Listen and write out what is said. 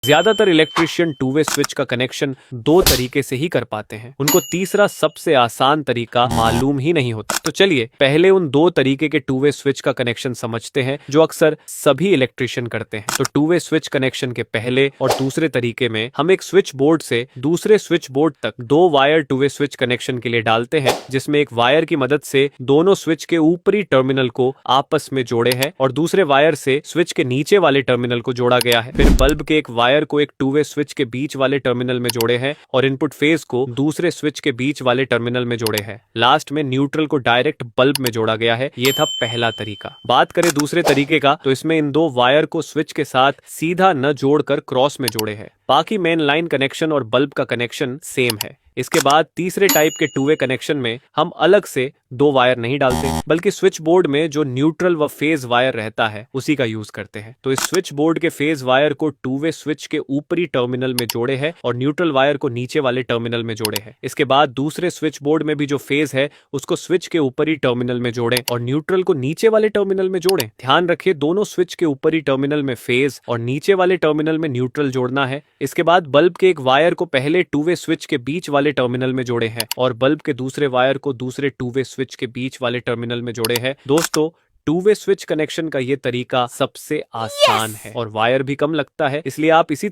ज्यादातर electrician two way switch का connection दो तरीके से ही कर पाते हैं, उनको तीसरा सबसे आसान तरीका मालूम ही नहीं होता। तो चलिए पहले उन दो तरीके के टू वे स्विच का कनेक्शन समझते हैं जो अक्सर सभी इलेक्ट्रिशियन करते हैं। तो टू वे स्विच कनेक्शन के पहले और दूसरे तरीके में हम एक स्विच बोर्ड से दूसरे स्विच बोर्ड तक दो wire two way switch connection के लिए डालते हैं, जिसमें एक वायर की मदद से दोनों स्विच के ऊपरी टर्मिनल को आपस में जोड़े हैं और दूसरे वायर से स्विच के नीचे वाले टर्मिनल को जोड़ा गया है। फिर बल्ब के एक वायर को एक टू वे स्विच के बीच वाले टर्मिनल में जोड़े हैं और इनपुट फेज को दूसरे स्विच के बीच वाले टर्मिनल में जोड़े हैं। लास्ट में न्यूट्रल को डायरेक्ट बल्ब में जोड़ा गया है। ये था पहला तरीका। बात करें दूसरे तरीके का, तो इसमें इन दो वायर को स्विच के साथ सीधा न जोड़कर क्रॉस में जोड़े हैं। बाकी मेन लाइन कनेक्शन और बल्ब का कनेक्शन सेम है। इसके बाद तीसरे टाइप के टू वे कनेक्शन में हम अलग से दो वायर नहीं डालते, बल्कि स्विच बोर्ड में जो न्यूट्रल व फेज वायर रहता है उसी का यूज करते हैं। तो इस स्विच बोर्ड के फेज वायर को टू वे स्विच के ऊपरी टर्मिनल में जोड़े हैं और न्यूट्रल वायर को नीचे वाले टर्मिनल में जोड़े हैं। इसके बाद दूसरे स्विच बोर्ड में भी जो फेज है उसको स्विच के ऊपरी टर्मिनल में जोड़ें और न्यूट्रल को नीचे वाले टर्मिनल में जोड़ें। ध्यान रखिए दोनों स्विच के ऊपरी टर्मिनल में फेज और नीचे वाले टर्मिनल में न्यूट्रल जोड़ना है। इसके बाद बल्ब के एक वायर को पहले टू वे स्विच के बीच वाले टर्मिनल में जोड़े हैं और बल्ब के दूसरे वायर को दूसरे टू वे स्विच के बीच वाले टर्मिनल में जोड़े हैं। दोस्तों, टू वे स्विच कनेक्शन का ये तरीका सबसे आसान है और वायर भी कम लगता है, इसलिए आप इसी